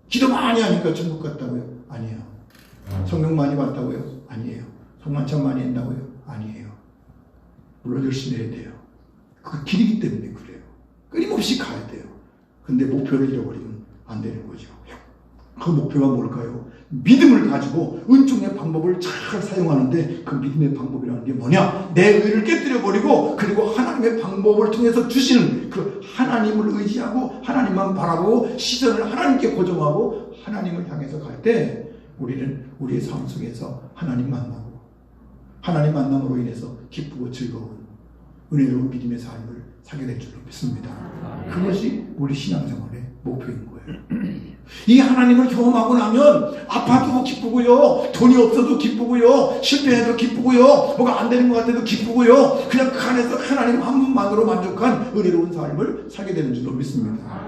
기도 많이 하니까 천국 갔다고요? 아니에요. 성경 많이 봤다고요? 아니에요. 성만찬 많이 했다고요? 아니에요. 물론 열심히 해야 돼요. 그 길이기 때문에 그래요. 끊임없이 가야 돼요. 근데 목표를 잃어버리면 안 되는 거죠. 그 목표가 뭘까요? 믿음을 가지고 은총의 방법을 잘 사용하는데 그 믿음의 방법이라는 게 뭐냐? 내 의를 깨뜨려버리고 그리고 하나님의 방법을 통해서 주시는 그 하나님을 의지하고 하나님만 바라보고 시선을 하나님께 고정하고 하나님을 향해서 갈 때 우리는 우리의 삶 속에서 하나님 만나고 하나님 만남으로 인해서 기쁘고 즐거운 은혜로운 믿음의 삶을 살게 될 줄로 믿습니다. 그것이 우리 신앙생활의 목표인 거예요. 이 하나님을 경험하고 나면 아파도 기쁘고요, 돈이 없어도 기쁘고요, 실패해도 기쁘고요, 뭐가 안 되는 것 같아도 기쁘고요, 그냥 그 안에서 하나님 한 분만으로 만족한 은혜로운 삶을 살게 되는 줄로 믿습니다.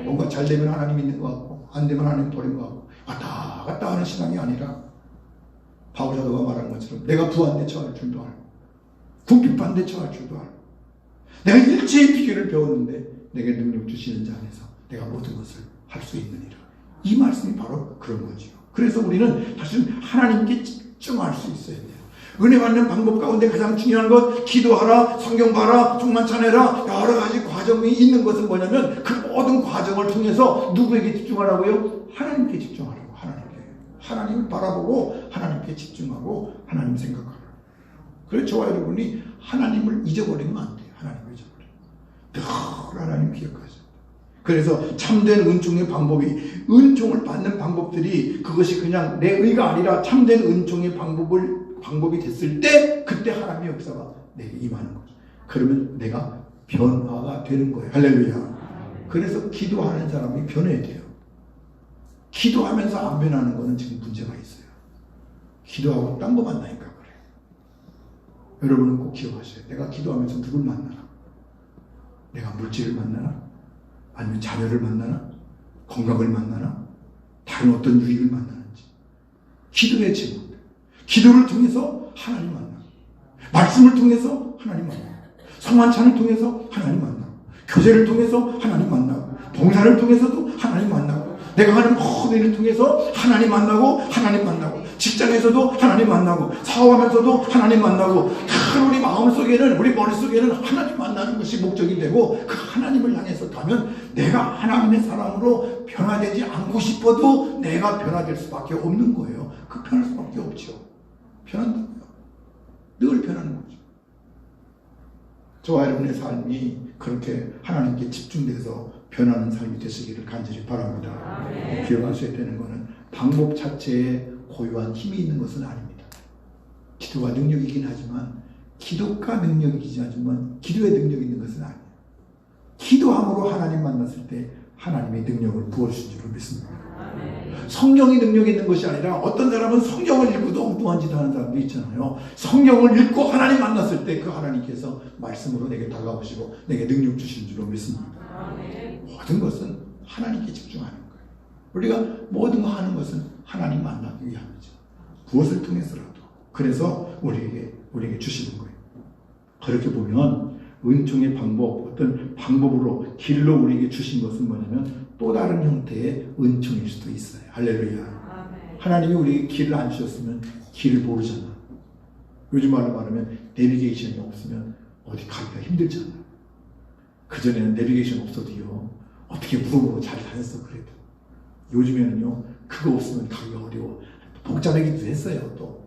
뭔가 잘 되면 하나님 있는 것 같고 안 되면 하나님 버린 것 같고 왔다 갔다 하는 신앙이 아니라 바울 사도가 말한 것처럼 내가 부한데 처할 줄도 알고 궁핍한데 처할 줄도 알고 내가 일체의 비결을 배웠는데 내게 능력 주시는 자 안에서 내가 모든 것을 할 수 있느니라. 이 말씀이 바로 그런 거죠. 그래서 우리는 사실 하나님께 집중할 수 있어야 돼요. 은혜 받는 방법 가운데 가장 중요한 것, 기도하라, 성경 봐라, 종만찬해라, 여러 가지 과정이 있는 것은 뭐냐면 그 모든 과정을 통해서 누구에게 집중하라고요? 하나님께 집중하라고. 하나님을 바라보고 하나님께 집중하고 하나님 생각하라. 그래서 저와 여러분이 하나님을 잊어버리면 안 돼요. 하나님을 잊어버리면. 늘 하나님 기억하죠. 그래서 참된 은총의 방법이, 은총을 받는 방법들이 그것이 그냥 내 의가 아니라 참된 은총의 방법이 됐을 때 그때 하나님의 역사가 내게 임하는 거죠. 그러면 내가 변화가 되는 거예요. 할렐루야. 그래서 기도하는 사람이 변해야 돼요. 기도하면서 안 변하는 거는 지금 문제가 있어요. 기도하고 딴 거 만나니까 그래요. 여러분은 꼭 기억하셔요. 내가 기도하면서 누굴 만나나? 내가 물질을 만나나? 아니면 자녀를 만나나? 건강을 만나나? 다른 어떤 유익을 만나는지. 기도의 제목. 기도를 통해서 하나님 만나고, 말씀을 통해서 하나님 만나고, 성만찬을 통해서 하나님 만나고, 교제를 통해서 하나님 만나고, 봉사를 통해서도 하나님 만나고, 내가 하는 모든 일을 통해서 하나님 만나고, 직장에서도 하나님 만나고, 사업하면서도 하나님 만나고, 다 우리 마음속에는, 우리 머릿속에는 하나님 만나는 것이 목적이 되고, 그 하나님을 향해서 가면 내가 하나님의 사람으로 변화되지 않고 싶어도 내가 변화될 수밖에 없는 거예요. 그 변할 수밖에 없죠. 변한다고요. 늘 변하는 거죠. 저와 여러분의 삶이 그렇게 하나님께 집중돼서 변하는 삶이 되시기를 간절히 바랍니다. 기억하셔야 되는 것은 방법 자체에 고유한 힘이 있는 것은 아닙니다. 기도가 능력이긴 하지만, 기도가 능력이긴 하지만 기도의 능력이 있는 것은 아니에요. 기도함으로 하나님 만났을 때 하나님의 능력을 부어주신 줄로 믿습니다. 성경이 능력이 있는 것이 아니라, 어떤 사람은 성경을 읽고도 엉뚱한 짓 하는 사람도 있잖아요. 성경을 읽고 하나님 만났을 때 그 하나님께서 말씀으로 내게 다가오시고 내게 능력 주신 줄로 믿습니다. 모든 것은 하나님께 집중하는 거예요. 우리가 모든 거 하는 것은 하나님 만나기 위함이죠. 무엇을 통해서라도. 그래서 우리에게 주시는 거예요. 그렇게 보면 은총의 방법, 어떤 방법으로 길로 우리에게 주신 것은 뭐냐면 또 다른 형태의 은총일 수도 있어요. 할렐루야. 하나님이 우리에게 길을 안 주셨으면 길을 모르잖아. 요즘 말로 말하면 내비게이션이 없으면 어디 가기가 힘들잖아. 그전에는 내비게이션 없어도요, 어떻게 무릎으로 잘 다녔어. 그래도 요즘에는요, 그거 없으면 가기가 어려워. 복잡하기도 했어요. 또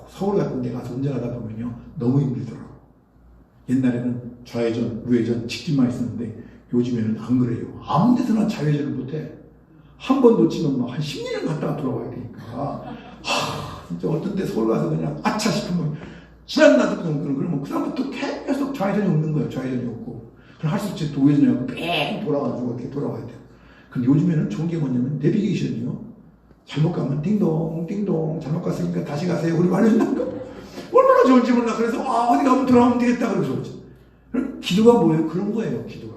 서울 같은 데 가서 운전하다 보면요, 너무 힘들더라고. 옛날에는 좌회전, 우회전, 직진만 있었는데 요즘에는 안 그래요. 아무 데서나 좌회전을 못해. 한 번 놓치면 한 10년을 갔다가 돌아와야 되니까 진짜 어떤 때 서울 가서 그냥 아차 싶으면 지났나도 그러면 그다음부터 계속 좌회전이 없는 거예요. 좌회전이 없고. 그럼 할 수 없지 도회전이라고 뺑 돌아가지고 어떻게 돌아가야 돼요. 근데 요즘에는 좋은 게 뭐냐면 내비게이션이요. 잘못 가면 띵동 띵동 잘못 갔으니까 다시 가세요. 우리 말해준다는 거. 얼마나 좋은지 몰라. 그래서 어디 가면 돌아가면 되겠다. 그래서 그렇지. 기도가 뭐예요? 그런 거예요. 기도가.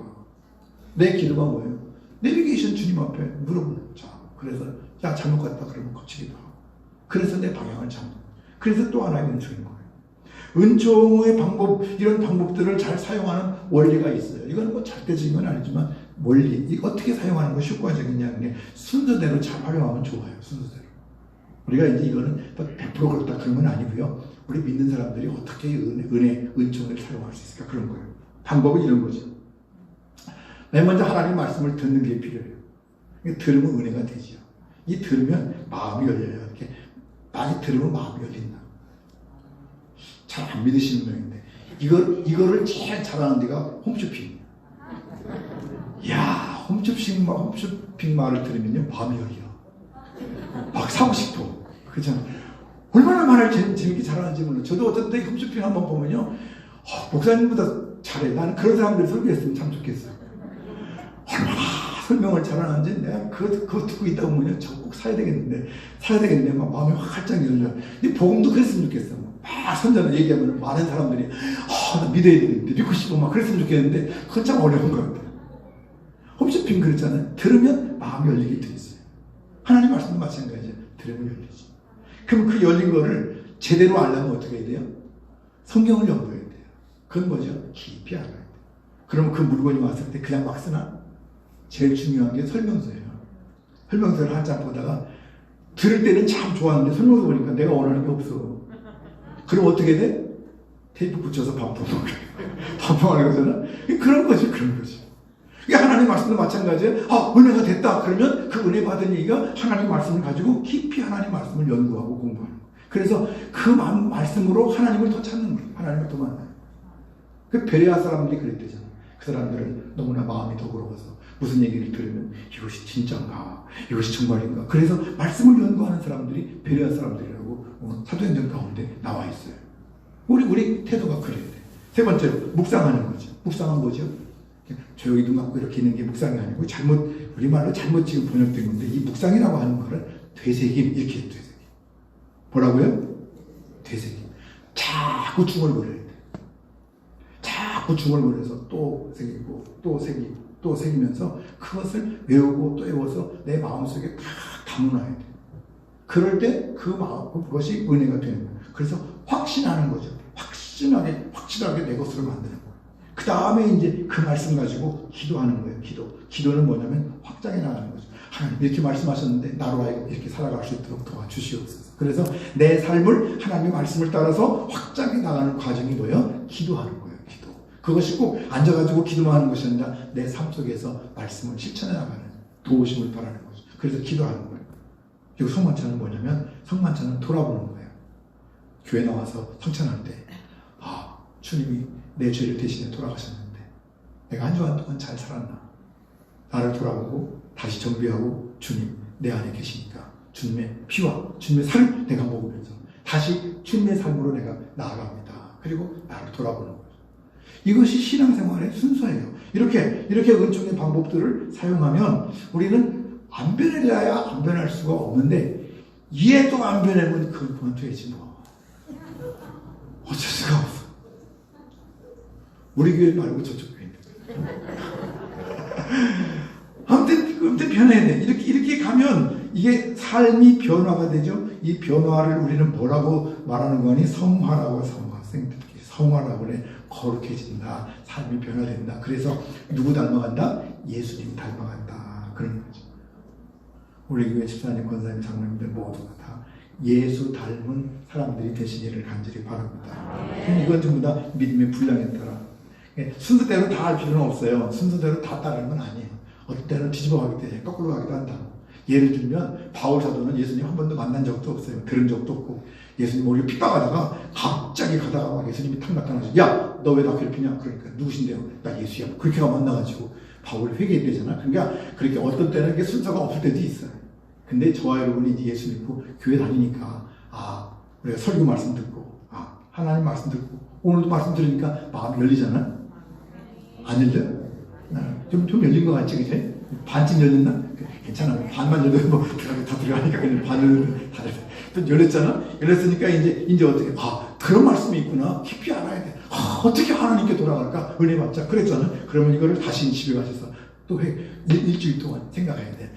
내 기도가 뭐예요? 내비게이션 주님 앞에 물어보는 자. 그래서 야 잘못 갔다 그러면 거치기도 하고. 그래서 내 방향을 잡는. 그래서 또 하나의 은총인 거예요. 은총의 방법, 이런 방법들을 잘 사용하는 원리가 있어요. 이건 뭐 절대적인 건 아니지만 원리, 이 어떻게 사용하는 것이 효과적이냐, 순서대로 잘 활용하면 좋아요. 순서대로. 우리가 이제 이거는 100% 그렇다 그런 건 아니고요. 우리 믿는 사람들이 어떻게 은총을 사용할 수 있을까 그런 거예요. 방법은 이런 거죠. 맨 먼저 하나님 말씀을 듣는 게 필요해요. 들으면 은혜가 되죠. 이 들으면 마음이 열려요. 이렇게 많이 들으면 마음이 열린다. 잘 안 믿으시는 분인데 이거를 제일 잘하는 데가 홈쇼핑. 야, 홈쇼핑 말을 들으면요 마음이 열려. 막 사고 싶어. 그렇잖아. 얼마나 말을 재밌게 잘하는지 몰라. 저도 어떤 때 홈쇼핑 한번 보면요, 목사님보다 잘해. 나는 그런 사람들 설교했으면 참 좋겠어요. 얼마나 설명을 잘하는지 내가 그거 듣고 있다 보면요, 저 꼭 사야 되겠는데 막 마음이 활짝 열려. 근데 복음도 그랬으면 좋겠어. 막 선전을 얘기하면 많은 사람들이 나 믿어야 되는데 믿고 싶어 막 그랬으면 좋겠는데 그건 참 어려운 것 같아요. 홈쇼핑 그렇잖아요. 들으면 마음이 열리게 돼 있어요. 하나님 말씀도 마찬가지예요. 들으면 열리지. 그럼 그 열린 거를 제대로 알려면 어떻게 해야 돼요? 성경을 연구해야 돼요. 그건 뭐죠? 깊이 알아야 돼요. 그러면 그 물건이 왔을 때 그냥 막 쓰나? 제일 중요한 게 설명서예요. 설명서를 한참 보다가 들을 때는 참 좋았는데 설명서 보니까 내가 원하는 게 없어. 그럼 어떻게 돼? 테이프 붙여서 반품하는 거잖아. 그런 거지. 이게 하나님 말씀도 마찬가지예요. 은혜가 됐다. 그러면 그 은혜 받은 얘기가 하나님 말씀을 가지고 깊이 하나님 말씀을 연구하고 공부하는 거예요. 그래서 그 말씀으로 하나님을 더 찾는 거예요. 하나님을 더 만나요. 그 베레아 사람들이 그랬대잖아. 그 사람들은 너무나 마음이 더러워서 무슨 얘기를 들으면 이것이 진짜인가? 이것이 정말인가? 그래서 말씀을 연구하는 사람들이 베레아 사람들이라고 사도행전 가운데 나와 있어요. 우리 태도가 그래야 돼. 세 번째로 묵상하는 거죠. 묵상은 뭐죠? 조용히 눈 감고 이렇게 있는 게 묵상이 아니고 우리말로 잘못 지금 번역된 건데, 이 묵상이라고 하는 거를 되새김, 이렇게 되새김. 뭐라고요? 되새김. 자꾸 중얼거려야 돼. 자꾸 중얼거려서 또 새기고 또 새기고 또 새기면서 그것을 외우고 또 외워서 내 마음속에 다 담아놔야 돼. 그럴 때 그것이 은혜가 되는 거예요. 그래서 확신하는 거죠. 확실하게 내 것으로 만드는 거예요. 그 다음에 이제 그 말씀 가지고 기도하는 거예요. 기도는 뭐냐면 확장해 나가는 거죠. 하나님 이렇게 말씀하셨는데 나로 하여금 이렇게 살아갈 수 있도록 도와주시옵소서. 그래서 내 삶을 하나님의 말씀을 따라서 확장해 나가는 과정이 뭐예요? 기도하는 거예요. 그것이 꼭 앉아가지고 기도만 하는 것이 아니라 내 삶 속에서 말씀을 실천해 나가는 도우심을 바라는 거죠. 그래서 기도하는 거예요. 그리고 성만찬은 뭐냐면, 성만찬은 돌아보는 거예요. 교회 나와서 성찬할 때 주님이 내 죄를 대신해 돌아가셨는데 내가 한 주간 동안 잘 살았나? 나를 돌아보고 다시 정비하고 주님 내 안에 계시니까 주님의 피와 주님의 살을 내가 먹으면서 다시 주님의 삶으로 내가 나아갑니다. 그리고 나를 돌아보는 거예요. 이것이 신앙생활의 순서예요. 이렇게 은총의 방법들을 사용하면 우리는 안 변해야 안 변할 수가 없는데, 얘도 안 변하면 그건 그만둬야지 뭐. 어쩔 수가 없어. 우리 교회 말고 저쪽 교회인데. 아무튼 변해야 돼. 이렇게 가면 이게 삶이 변화가 되죠. 이 변화를 우리는 뭐라고 말하는 거니? 성화라고 성화라고 그래. 거룩해진다. 삶이 변화된다. 그래서 누구 닮아간다? 예수님 닮아간다. 그런 거죠. 우리 교회 집사님, 권사님, 장로님들 모두가 다 예수 닮은 사람들이 되시기를 간절히 바랍니다. 이건 전부 다 믿음의 분량에 따라. 순서대로 다 할 필요는 없어요. 순서대로 다 따르는 건 아니에요. 어떤 때는 뒤집어 가기도 해. 거꾸로 가기도 한다. 예를 들면 바울 사도는 예수님 한 번도 만난 적도 없어요. 들은 적도 없고, 예수님 오히려 핍박하다가 갑자기 가다가 막 예수님이 탁 나타나서 야, 너 왜 나 괴롭히냐? 그러니까 누구신데요? 나 예수야. 그렇게 만나가지고 바울이 회개했대잖아. 그러니까 그렇게 어떤 때는 순서가 없을 때도 있어요. 근데 저와 여러분이 이제 예수 믿고 교회 다니니까 우리가 설교 말씀 듣고, 하나님 말씀 듣고, 오늘도 말씀 들으니까 마음이 열리잖아? 안 열려? 좀 열린 것 같지, 그치? 반쯤 열렸나? 괜찮아. 반만 열려도 뭐, 다 들어가니까 그냥 반을 다 열렸잖아? 열렸으니까 이제 어떻게, 그런 말씀이 있구나. 깊이 알아야 돼. 어떻게 하나님께 돌아갈까? 은혜 받자. 그랬잖아? 그러면 이거를 다시 집에 가셔서 또 일주일 동안 생각해야 돼.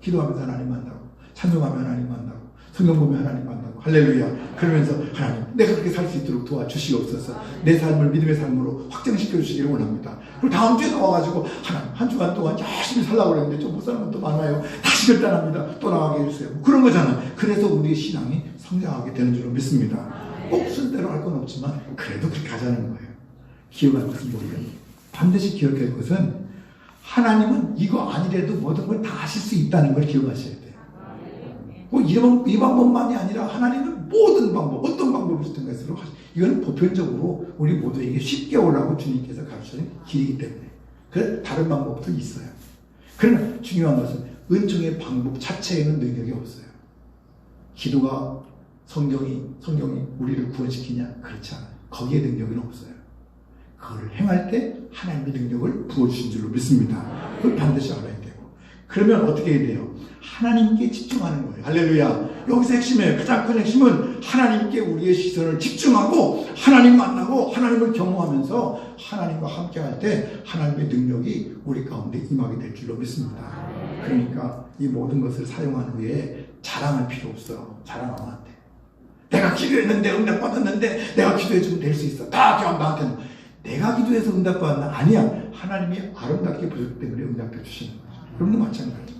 기도하면서 하나님 만나고, 찬송하면 하나님 만나고, 성경 보면 하나님 만나고, 할렐루야. 그러면서 하나님, 내가 그렇게 살 수 있도록 도와주시옵소서. 내 삶을 믿음의 삶으로 확장시켜 주시기를 원합니다. 그리고 다음 주에 나와가지고, 하나님, 한 주간 동안 열심히 살라고 그랬는데 좀 못 사는 것도 많아요. 다시 결단합니다. 또 나가게 해주세요. 그런 거잖아. 그래서 우리의 신앙이 성장하게 되는 줄로 믿습니다. 꼭 순대로 할 건 없지만, 그래도 그렇게 하자는 거예요. 기억할 것은 뭐예요? 반드시 기억할 것은, 하나님은 이거 아니래도 모든 걸 다 하실 수 있다는 걸 기억하셔야 돼요. 이 방법만이 아니라 하나님은 모든 방법, 어떤 방법을 쓰든 것으로 이거는 보편적으로 우리 모두에게 쉽게 오라고 주님께서 가르치는 길이기 때문에. 그래서 다른 방법도 있어요. 그러나 중요한 것은 은총의 방법 자체에는 능력이 없어요. 기도가 성경이 우리를 구원시키냐? 그렇지 않아요. 거기에 능력은 없어요. 그걸 행할 때 하나님의 능력을 부어주신 줄로 믿습니다. 그걸 반드시 알아야 되고. 그러면 어떻게 해야 돼요? 하나님께 집중하는 거예요. 할렐루야. 여기서 핵심이에요. 가장 큰 핵심은 하나님께 우리의 시선을 집중하고 하나님 만나고 하나님을 경험하면서 하나님과 함께 할 때 하나님의 능력이 우리 가운데 임하게 될 줄로 믿습니다. 그러니까 이 모든 것을 사용한 후에 자랑할 필요 없어요. 자랑하면 안 돼. 내가 기도했는데 응답받았는데 내가 기도해주면 될 수 있어. 다 나한테는. 내가 기도해서 응답받았나? 아니야. 하나님이 아름답게 보셨기 때문에 응답해 주시는 거죠. 그럼도 마찬가지죠.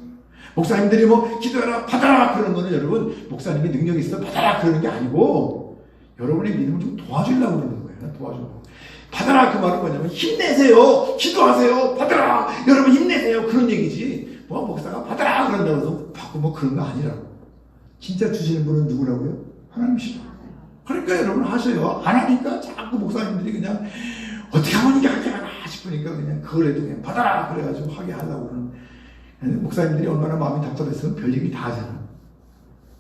목사님들이 뭐 기도해라 받아라 그러는 거는 여러분 목사님이 능력이 있어 받아라 그러는 게 아니고 여러분의 믿음을 좀 도와주려고 그러는 거예요. 도와주려고. 받아라 그 말은 뭐냐면 힘내세요. 기도하세요. 받아라. 여러분 힘내세요. 그런 얘기지. 뭐 목사가 받아라 그런다고 해서 받고 뭐 그런 거 아니라고. 진짜 주시는 분은 누구라고요? 하나님이시죠. 그러니까 여러분 하셔요. 안 하니까 자꾸 목사님들이 그냥 어떻게 하면 이게 하게 하나 싶으니까 그냥 그걸 해도 그냥 받아라 그래가지고 하게 하려고 그러는. 목사님들이 얼마나 마음이 답답했으면 별얘기 다 하잖아.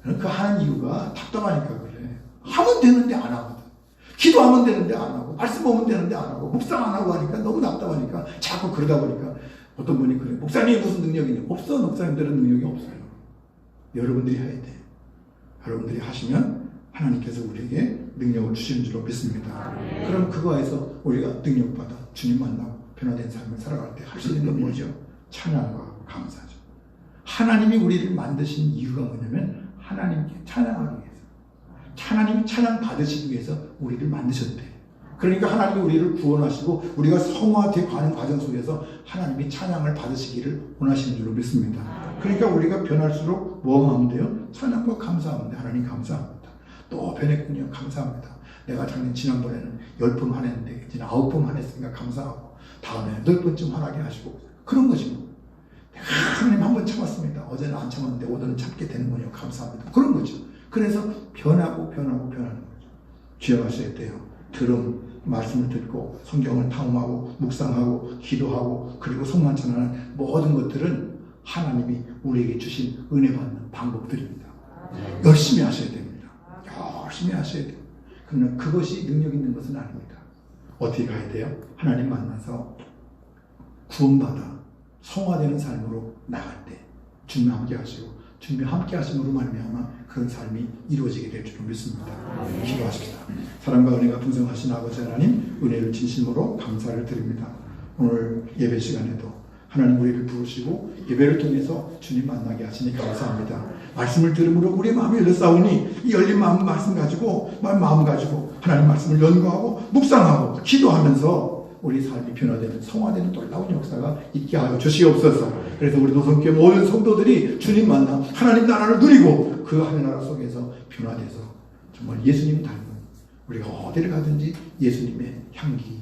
그 하는 이유가 답답하니까 그래. 하면 되는데 안 하거든. 기도하면 되는데 안 하고, 말씀 보면 되는데 안 하고, 묵상 안 하고 하니까 너무 답답하니까 자꾸 그러다 보니까 어떤 분이 그래. 목사님이 무슨 능력이 있냐? 없어. 목사님들은 능력이 없어요. 여러분들이 해야 돼. 여러분들이 하시면 하나님께서 우리에게 능력을 주시는 줄로 믿습니다. 그럼 그거에서 우리가 능력받아 주님 만나고 변화된 삶을 살아갈 때 할 수 있는 건 뭐죠? 찬양과 감사죠. 하나님이 우리를 만드신 이유가 뭐냐면 하나님께 찬양하기 위해서. 하나님이 찬양 받으시기 위해서 우리를 만드셨대. 그러니까 하나님이 우리를 구원하시고 우리가 성화되어 가는 과정 속에서 하나님이 찬양을 받으시기를 원하시는 줄로 믿습니다. 그러니까 우리가 변할수록 뭐 하면 돼요? 찬양과 감사하면 돼. 하나님 감사합니다. 또 변했군요. 감사합니다. 내가 지난번에는 10번 화냈는데 이제 9번 화냈으니까 감사하고 다음에 8번쯤 화나게 하시고 그런 거지 뭐. 내가 하나님 한 번 참았습니다. 어제는 안 참았는데 오늘은 참게 되는군요. 감사합니다. 그런 거죠. 그래서 변하는 거죠. 기억하셔야 돼요. 말씀을 듣고 성경을 탐험하고 묵상하고 기도하고 그리고 성만찬하는 모든 것들은 하나님이 우리에게 주신 은혜 받는 방법들입니다. 열심히 하셔야 됩니다. 열심히 하셔야 돼요. 그러나 그것이 능력 있는 것은 아닙니다. 어떻게 가야 돼요? 하나님 만나서 구원받아 성화되는 삶으로 나갈 때 주님 함께 하시고 주님이 함께 하심으로 말미암아 그런 삶이 이루어지게 될 줄로 믿습니다. 기도하십시다. 사랑과 은혜가 풍성하신 아버지 하나님 은혜를 진심으로 감사를 드립니다. 오늘 예배 시간에도 하나님 우리를 부르시고 예배를 통해서 주님 만나게 하시니 감사합니다. 말씀을 들음으로 우리의 마음이 열렸사오니 이 열린 마음 마음 가지고 하나님 말씀을 연구하고 묵상하고 기도하면서 우리 삶이 변화되는 성화되는 놀라운 역사가 있게 하여 주시옵소서. 그래서 우리 노선교회 모든 성도들이 주님 만나 하나님 나라를 누리고 그 하늘나라 속에서 변화돼서 정말 예수님 닮은 우리가 어디를 가든지 예수님의 향기